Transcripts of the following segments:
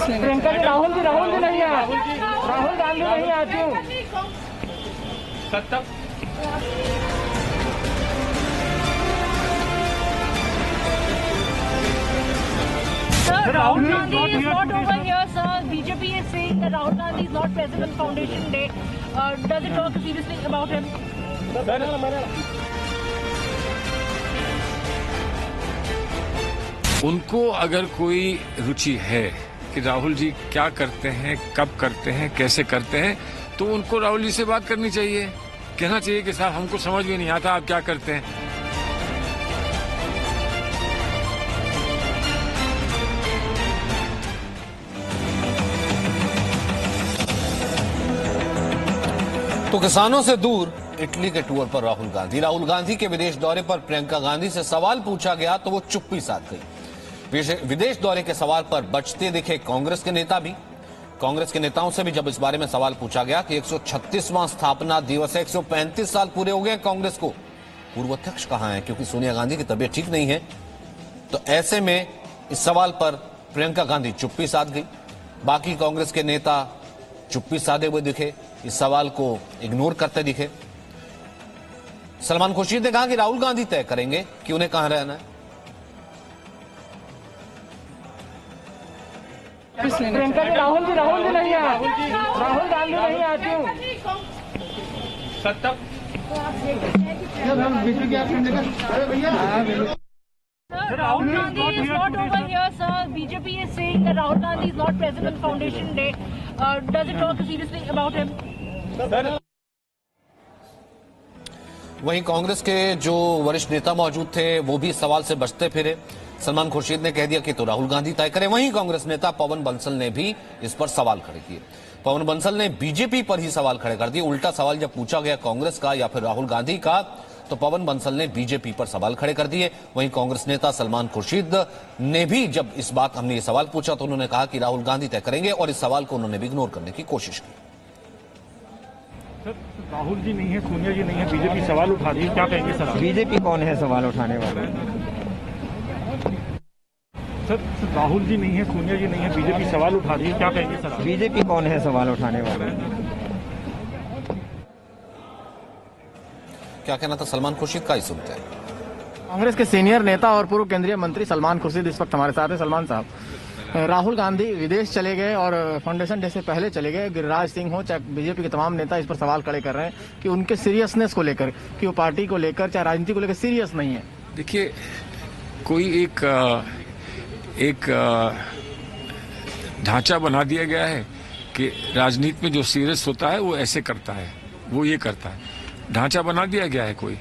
प्रियंका जी, राहुल जी नहीं है, राहुल गांधी नहीं आती हूँ। Rahul Gandhi is not over here, sir. BJP is saying that Rahul Gandhi is not present on Foundation Day. Does it talk seriously about him? उनको अगर कोई रुचि है कि राहुल जी क्या करते हैं, कब करते हैं, कैसे करते हैं, तो उनको राहुल जी से बात करनी चाहिए। कहना चाहिए कि साहब हमको समझ में नहीं आता आप क्या करते हैं। तो किसानों से दूर इटली के टूर पर राहुल गांधी के विदेश दौरे पर प्रियंका गांधी से सवाल पूछा गया तो वो चुप्पी साध गई। विदेश दौरे के सवाल पर बचते दिखे कांग्रेस के नेता भी। कांग्रेस के नेताओं से भी जब इस बारे में सवाल पूछा गया कि 136वां स्थापना दिवस है, 135 साल पूरे हो गए कांग्रेस को, पूर्व अध्यक्ष कहां है क्योंकि सोनिया गांधी की तबीयत ठीक नहीं है, तो ऐसे में इस सवाल पर प्रियंका गांधी चुप्पी साध गई। बाकी कांग्रेस के नेता चुप्पी साधे हुए दिखे, इस सवाल को इग्नोर करते दिखे। सलमान खुर्शीद ने कहा कि राहुल गांधी तय करेंगे कि उन्हें कहां रहना है। प्रियंका जी, राहुल जी नहीं है, राहुल गांधी नहीं आती हूँ। Rahul Gandhi is not over here, sir. BJP is saying that Rahul Gandhi is not present on Foundation Day. Does it talk seriously about him? वहीं कांग्रेस के जो वरिष्ठ नेता मौजूद थे वो भी इस सवाल से बचते फिरे। सलमान खुर्शीद ने कह दिया कि तो राहुल गांधी तय करें। वहीं कांग्रेस नेता पवन बंसल ने भी इस पर सवाल खड़े किए। पवन बंसल ने बीजेपी पर ही सवाल खड़े कर दिए। उल्टा सवाल जब पूछा गया कांग्रेस का या फिर राहुल गांधी का, तो पवन बंसल ने बीजेपी पर सवाल खड़े कर दिए। वहीं कांग्रेस नेता सलमान खुर्शीद ने भी जब इस बात हमने ये सवाल पूछा तो उन्होंने कहा कि राहुल गांधी तय करेंगे और इस सवाल को उन्होंने भी इग्नोर करने की कोशिश की। राहुल जी नहीं है, सोनिया जी नहीं है, बीजेपी सवाल उठा रही है, क्या कहेंगे सर? बीजेपी कौन है सवाल उठाने वाला? सर राहुल जी नहीं है, सोनिया जी नहीं है, बीजेपी सवाल उठा रही है, क्या कहेंगे सर? बीजेपी कौन है सवाल उठाने वाला? क्या कहना था सलमान खुर्शीद का, ही सुनते हैं। कांग्रेस के सीनियर नेता और पूर्व केंद्रीय मंत्री सलमान खुर्शीद इस वक्त हमारे साथ है। सलमान साहब, राहुल गांधी विदेश चले गए और फाउंडेशन डे से पहले चले गए। गिरिराज सिंह हो चाहे बीजेपी के तमाम नेता इस पर सवाल खड़े कर रहे हैं कि उनके सीरियसनेस को लेकर, कि वो पार्टी को लेकर चाहे राजनीति को लेकर सीरियस नहीं है। देखिए, कोई एक ढांचा बना दिया गया है कि राजनीति में जो सीरियस होता है वो ऐसे करता है, वो ये करता है। ढांचा बना दिया गया है कोई,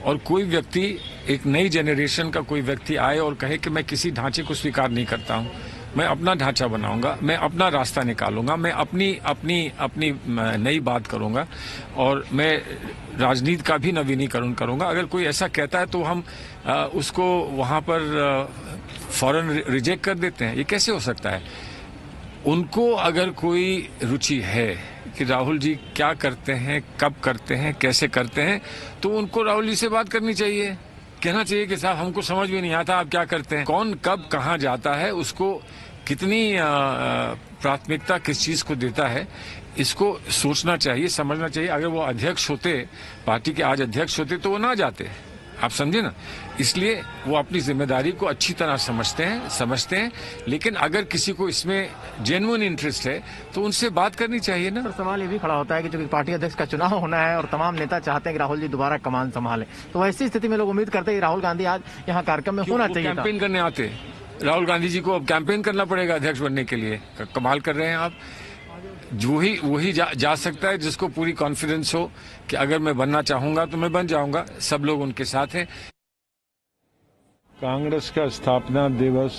और कोई व्यक्ति, एक नई जनरेशन का कोई व्यक्ति आए और कहे कि मैं किसी ढांचे को स्वीकार नहीं करता हूं, मैं अपना ढांचा बनाऊंगा, मैं अपना रास्ता निकालूंगा, मैं अपनी नई बात करूंगा और मैं राजनीति का भी नवीनीकरण करूंगा। अगर कोई ऐसा कहता है तो हम उसको वहां पर फौरन रिजेक्ट कर देते हैं। ये कैसे हो सकता है? उनको अगर कोई रुचि है कि राहुल जी क्या करते हैं, कब करते हैं, कैसे करते हैं, तो उनको राहुल जी से बात करनी चाहिए। कहना चाहिए कि साहब हमको समझ में नहीं आता आप क्या करते हैं। कौन कब कहाँ जाता है, उसको कितनी प्राथमिकता किस चीज को देता है, इसको सोचना चाहिए, समझना चाहिए। अगर वो अध्यक्ष होते, पार्टी के आज अध्यक्ष होते, तो वो ना जाते, आप समझे ना। इसलिए वो अपनी जिम्मेदारी को अच्छी तरह समझते हैं। लेकिन अगर किसी को इसमें जेन्युइन इंटरेस्ट है तो उनसे बात करनी चाहिए ना। तो सवाल ये भी खड़ा होता है कि जो पार्टी अध्यक्ष का चुनाव होना है और तमाम नेता चाहते हैं कि राहुल जी दोबारा कमान संभालें, तो ऐसी स्थिति में लोग उम्मीद करते हैं कि राहुल गांधी आज यहाँ कार्यक्रम में होना चाहिए। कैंपेन करने आते, राहुल गांधी जी को अब कैंपेन करना पड़ेगा अध्यक्ष बनने के लिए। कमाल कर रहे हैं आप। वही जा सकता है जिसको पूरी कॉन्फिडेंस हो कि अगर मैं बनना चाहूंगा तो मैं बन जाऊंगा। सब लोग उनके साथ हैं। कांग्रेस का स्थापना दिवस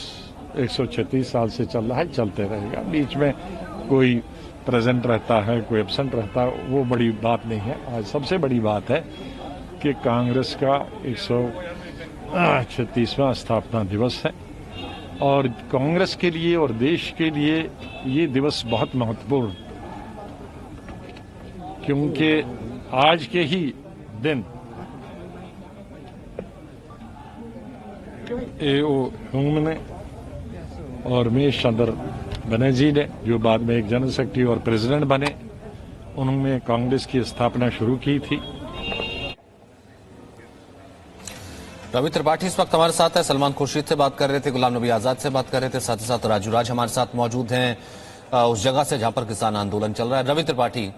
136 साल से चल रहा है, चलते रहेगा। बीच में कोई प्रेजेंट रहता है, कोई एब्सेंट रहता है, वो बड़ी बात नहीं है। आज सबसे बड़ी बात है कि कांग्रेस का 136वां स्थापना दिवस है और कांग्रेस के लिए और देश के लिए ये दिवस बहुत महत्वपूर्ण, क्योंकि आज के ही दिन ए.ओ. ह्यूम ने और रमेश चंद्र बनर्जी ने, जो बाद में एक जनरल सेक्रेटरी और प्रेसिडेंट बने, उन्होंने कांग्रेस की स्थापना शुरू की थी। रवि त्रिपाठी इस वक्त हमारे साथ है, सलमान खुर्शीद से बात कर रहे थे, गुलाम नबी आजाद से बात कर रहे थे, साथ ही साथ राजू राज हमारे साथ मौजूद हैं उस जगह से जहां पर किसान आंदोलन चल रहा है। रवि त्रिपाठी,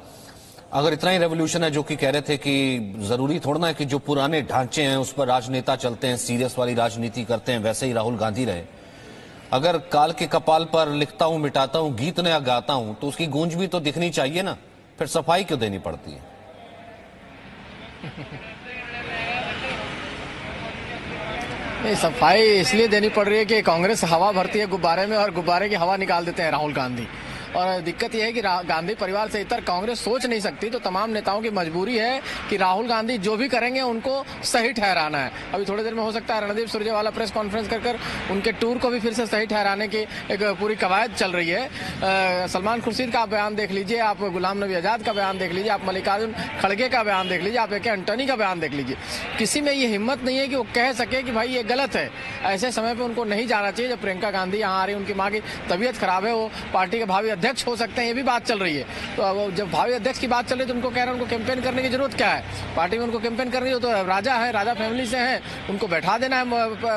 अगर इतना ही रेवोल्यूशन है जो कि कह रहे थे कि जरूरी थोड़ा ना है कि जो पुराने ढांचे हैं उस पर राजनेता चलते हैं, सीरियस वाली राजनीति करते हैं, वैसे ही राहुल गांधी रहे। अगर काल के कपाल पर लिखता हूं मिटाता हूं गीत नया गाता हूं तो उसकी गूंज भी तो दिखनी चाहिए ना, फिर सफाई क्यों देनी पड़ती है? नहीं, सफाई इसलिए देनी पड़ रही है कि कांग्रेस हवा भरती है गुब्बारे में और गुब्बारे की हवा निकाल देते हैं राहुल गांधी। और दिक्कत यह है कि गांधी परिवार से इतर कांग्रेस सोच नहीं सकती, तो तमाम नेताओं की मजबूरी है कि राहुल गांधी जो भी करेंगे उनको सही ठहराना है। अभी थोड़ी देर में हो सकता है रणदीप सुरजेवाला प्रेस कॉन्फ्रेंस कर उनके टूर को भी फिर से सही ठहराने की एक पूरी कवायद चल रही है। सलमान खुर्शीद का आप बयान देख लीजिए, आप गुलाम नबी आजाद का बयान देख लीजिए, आप मल्लिकार्जुन खड़गे का बयान देख लीजिए, आप ए के एंटनी का बयान देख लीजिए। किसी में ये हिम्मत नहीं है कि वो कह सके कि भाई ये गलत है। ऐसे समय पर उनको नहीं जाना चाहिए। जब प्रियंका गांधी यहाँ आ रही, उनकी माँ की तबीयत खराब है, वो पार्टी के भावी अध्यक्ष हो सकते हैं, ये भी बात चल रही है। तो जब भावी अध्यक्ष की बात चल रही है तो उनको कह रहे हैं उनको कैंपेन करने की जरूरत क्या है? पार्टी में उनको कैंपेन करनी हो तो राजा है, राजा फैमिली से हैं, उनको बैठा देना है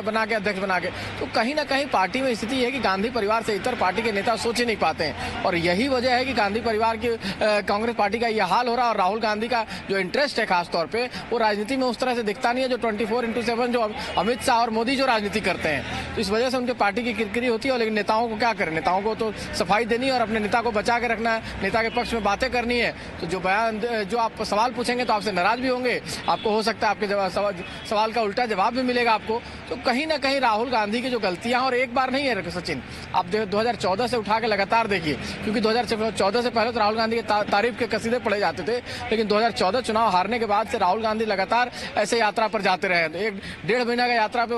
बना के, अध्यक्ष बना के। तो कहीं ना कहीं पार्टी में स्थिति है कि गांधी परिवार से इतर पार्टी के नेता सोच ही नहीं पाते हैं, और यही वजह है कि गांधी परिवार की कांग्रेस पार्टी का यह हाल हो रहा है। और राहुल गांधी का जो इंटरेस्ट है खासतौर पर, वो राजनीति में उस तरह से दिखता नहीं है जो 24/7 जो अमित शाह और मोदी जो राजनीति करते हैं। तो इस वजह से उनके पार्टी की किरकिरी होती है। लेकिन नेताओं को क्या करें, नेताओं को तो सफाई देनी है और अपने नेता को बचा के रखना है, नेता के पक्ष में बातें करनी है। तो जो बयान, जो आप सवाल पूछेंगे तो आपसे नाराज भी होंगे, आपको हो सकता है आपके सवाल का उल्टा जवाब भी मिलेगा आपको। तो कहीं ना कहीं राहुल गांधी की जो गलतियां, और एक बार नहीं है सचिन, आप 2014 से उठा के लगातार देखिए, क्योंकि 2014 से पहले तो राहुल गांधी के तारीफ के कसीदे पढ़े जाते थे, लेकिन 2014 चुनाव हारने के बाद से राहुल गांधी लगातार ऐसे यात्रा पर जाते रहे। तो 1-1.5 महीना का यात्रा पे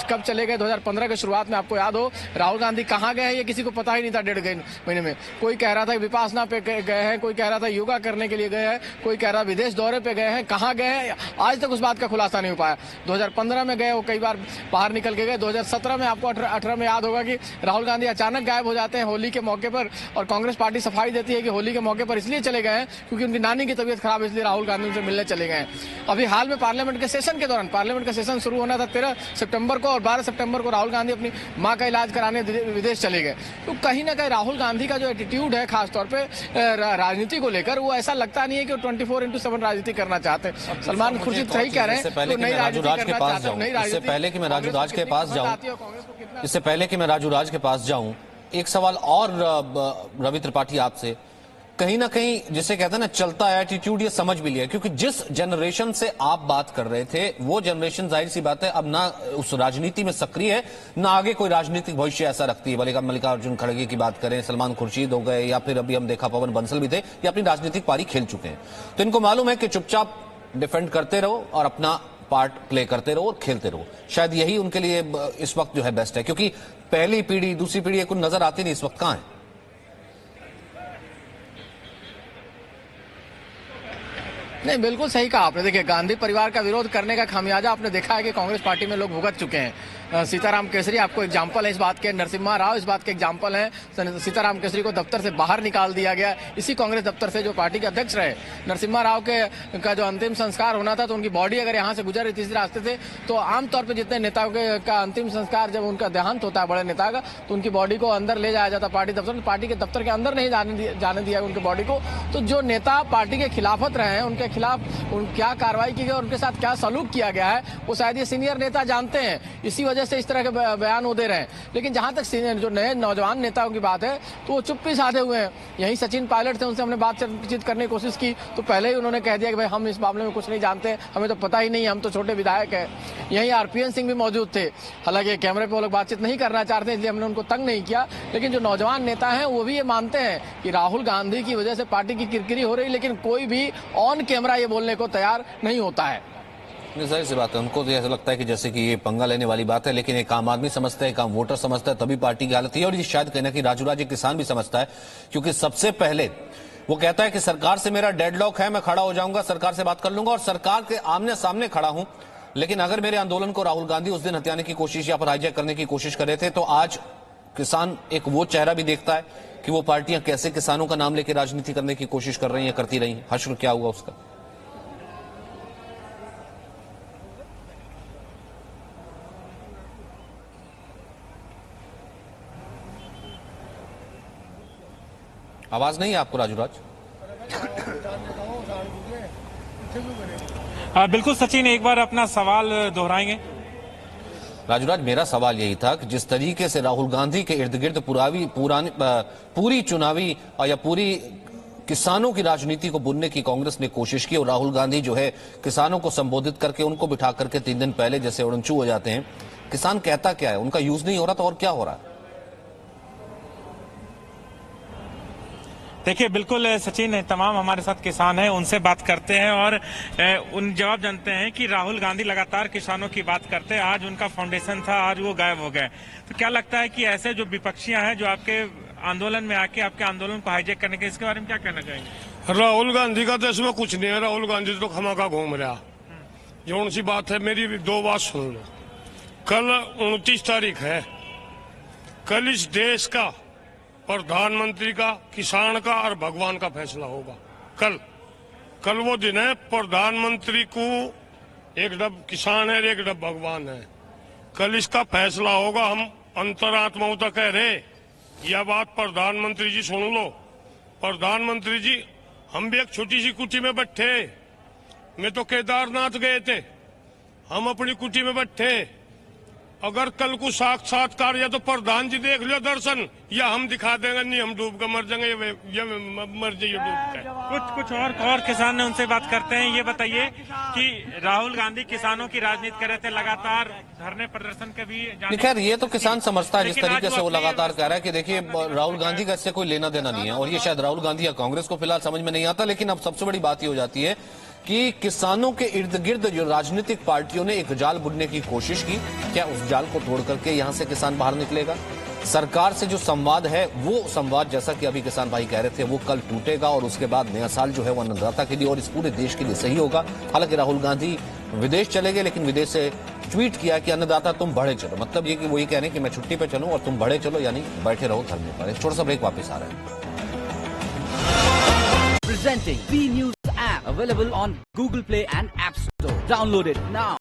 कब चले गए? 2015 के शुरुआत में, आपको याद हो राहुल गांधी कहाँ गए ये किसी को पता ही नहीं था। 1.5 महीने में कोई कह रहा था विपासना पे गए हैं, कोई कह रहा था योगा करने के लिए गए हैं, कोई कह रहा विदेश दौरे पे गए हैं, कहाँ गए हैं आज तक उस बात का खुलासा नहीं हो पाया। 2015 में गए, वो कई बार बाहर निकल के गए। 2017 में आपको 18 में याद होगा कि राहुल गांधी अचानक गायब हो जाते हैं होली के मौके पर, और कांग्रेस पार्टी सफाई देती है कि होली के मौके पर इसलिए चले गए हैं क्योंकि उनकी नानी की तबीयत खराब है, इसलिए राहुल गांधी उनसे मिलने चले गए हैं। अभी हाल में पार्लियामेंट के सेशन के दौरान, पार्लियामेंट का सेशन शुरू होना था 13 सितंबर को, और 12 सितंबर को राहुल गांधी अपनी मां का इलाज कराने विदेश चले गए। तो कहीं ना कहीं राहुल गांधी का जो एटीट्यूड है खासतौर पर राजनीति को लेकर, वो ऐसा लगता नहीं है कि वो 24/7 राजनीति करना चाहते हैं। सलमान खुर्शीद सही कह रहे हैं। इससे पहले कि मैं राजू राज के पास जाऊं, एक सवाल और रवि त्रिपाठी आपसे, कहीं ना कहीं जिसे कहते हैं ना चलता है एटीट्यूड, ये समझ भी लिया, क्योंकि जिस जनरेशन से आप बात कर रहे थे वो जनरेशन जाहिर सी बात है अब ना उस राजनीति में सक्रिय है, ना आगे कोई राजनीतिक भविष्य ऐसा रखती है। भले मल्लिकार्जुन खड़गे की बात करें, सलमान खुर्शीद हो गए, या फिर अभी हम देखा पवन बंसल भी थे, ये अपनी राजनीतिक पारी खेल चुके हैं। तो इनको मालूम है कि चुपचाप डिफेंड करते रहो और अपना पार्ट प्ले करते रहो और खेलते रहो। शायद यही उनके लिए इस वक्त जो है बेस्ट है, क्योंकि पहली पीढ़ी दूसरी पीढ़ी कुछ नजर आती नहीं इस वक्त। कहां है? नहीं, बिल्कुल सही कहा आपने। देखिए, गांधी परिवार का विरोध करने का खामियाजा आपने देखा है कि कांग्रेस पार्टी में लोग भुगत चुके हैं। सीताराम केसरी आपको एग्जाम्पल है इस बात के, नरसिम्हा राव इस बात के एग्जाम्पल हैं। सीताराम केसरी को दफ्तर से बाहर निकाल दिया गया, इसी कांग्रेस दफ्तर से जो पार्टी के अध्यक्ष रहे। नरसिम्हा राव का जो अंतिम संस्कार होना था, तो उनकी बॉडी अगर यहाँ से गुजर रही थी इस रास्ते से, तो आमतौर पर जितने नेताओं का अंतिम संस्कार, जब उनका देहांत होता है बड़े नेता का, तो उनकी बॉडी को अंदर ले जाया जाता पार्टी दफ्तर। पार्टी के दफ्तर के अंदर नहीं जाने दिया उनकी बॉडी को। तो जो नेता पार्टी के खिलाफत रहे हैं, उनके खिलाफ क्या कार्रवाई की गई और उनके साथ क्या सलूक किया गया है, वो शायद ये सीनियर नेता जानते हैं। इसी वजह से इस तरह के बयान वो दे रहे हैं। लेकिन जहां तक सीनियर जो नए नौजवान नेताओं की बात है, तो वो चुप्पी साधे हुए हैं। यही सचिन पायलट थे, उनसे हमने बातचीत करने की कोशिश की, तो पहले ही उन्होंने कह दिया कि भाई हम इस मामले में कुछ नहीं जानते, हमें तो पता ही नहीं, हम तो छोटे विधायक हैं। यही आरपीएन सिंह भी मौजूद थे। हालांकि कैमरे पर वो लोग बातचीत नहीं करना चाहते, इसलिए हमने उनको तंग नहीं किया। लेकिन जो नौजवान नेता हैं वो भी ये मानते हैं कि राहुल गांधी की वजह से पार्टी की किरकिरी हो रही, लेकिन कोई भी ऑन कैमरा ये बोलने को तैयार नहीं होता है। जाहिर सी बात है, उनको तो ऐसा लगता है कि जैसे कि ये पंगा लेने वाली बात है, लेकिन एक आम आदमी समझता है, एक आम वोटर समझता है, तभी पार्टी की हालत है। और ये शायद कहना कि राजू राज एक किसान भी समझता है, क्योंकि सबसे पहले वो कहता है कि सरकार से मेरा डेडलॉक है, मैं खड़ा हो जाऊंगा, सरकार से बात कर लूंगा और सरकार के आमने सामने खड़ा हूं। लेकिन अगर मेरे आंदोलन को राहुल गांधी उस दिन हथियाने की कोशिश या फिर हाईजैक करने की कोशिश कर रहे थे, तो आज किसान एक वो चेहरा भी देखता है कि वो पार्टियां कैसे किसानों का नाम लेकर राजनीति करने की कोशिश कर रही हैं, करती रही हैं। हश्र क्या हुआ उसका? आवाज नहीं है आपको राजूराज? बिल्कुल सचिन, एक बार अपना सवाल दोहराएंगे। राजूराज, मेरा सवाल यही था कि जिस तरीके से राहुल गांधी के इर्द गिर्द पूरी चुनावी या पूरी किसानों की राजनीति को बुनने की कांग्रेस ने कोशिश की, और राहुल गांधी जो है किसानों को संबोधित करके उनको बिठा करके 3 दिन पहले जैसे उड़नचू हो जाते हैं। किसान कहता क्या है? उनका यूज नहीं हो रहा तो और क्या हो रहा है? देखिए बिल्कुल सचिन, तमाम हमारे साथ किसान हैं, उनसे बात करते हैं और उन जवाब जानते हैं कि राहुल गांधी लगातार किसानों की बात करते हैं। आज उनका फाउंडेशन था, आज वो गायब हो गए। तो क्या लगता है कि ऐसे जो विपक्षियां हैं जो आपके आंदोलन में आके आपके आंदोलन को हाईजैक करने के, इसके बारे में क्या कहना चाहेंगे? राहुल गांधी का तो इसमें कुछ नहीं है। राहुल गांधी तो खमाका घूम रहा। जो सी बात है, मेरी 2 बात सुन लो। कल 29 तारीख है। कल इस देश का, प्रधानमंत्री का, किसान का और भगवान का फैसला होगा। कल वो दिन है। प्रधानमंत्री को एक डब किसान है, एक डब भगवान है। कल इसका फैसला होगा। हम अंतरात्माओं तक कह रहे, यह बात प्रधानमंत्री जी सुन लो। प्रधानमंत्री जी, हम भी एक छोटी सी कुटी में बैठे। मैं तो केदारनाथ गए थे, हम अपनी कुटी में बैठे। अगर कल को साक्षात्कार या तो प्रधान जी देख लो दर्शन, या हम दिखा देंगे, नहीं हम डूब कर मर जाएंगे, ये मर जाइए डूब के। कुछ और किसान ने उनसे बात करते हैं। ये बताइए कि राहुल गांधी किसानों की राजनीति कर रहे थे, लगातार धरने प्रदर्शन के भी। खैर, ये तो किसान समझता है जिस तरीके से वो लगातार कह रहा है कि देखिए राहुल गांधी का इससे कोई लेना देना नहीं है, और ये शायद राहुल गांधी या कांग्रेस को फिलहाल समझ में नहीं आता। लेकिन अब सबसे बड़ी बात ये हो जाती है कि किसानों के इर्द गिर्द जो राजनीतिक पार्टियों ने एक जाल बुनने की कोशिश की, क्या उस जाल को तोड़ करके यहां से किसान बाहर निकलेगा? सरकार से जो संवाद है, वो संवाद जैसा कि अभी किसान भाई कह रहे थे, वो कल टूटेगा, और उसके बाद नया साल जो है वो अन्नदाता के लिए और इस पूरे देश के लिए सही होगा। हालांकि राहुल गांधी विदेश चले गए, लेकिन विदेश से ट्वीट किया कि अन्नदाता तुम बढ़े चलो। मतलब ये कि वो ये कह रहे हैं कि मैं छुट्टी पे चलूं और तुम बढ़े चलो, यानी बैठे रहो धरने पर। एक छोटा सा ब्रेक, वापस आ रहे हैं। Presenting B News app, available on Google Play and App Store. Download it now.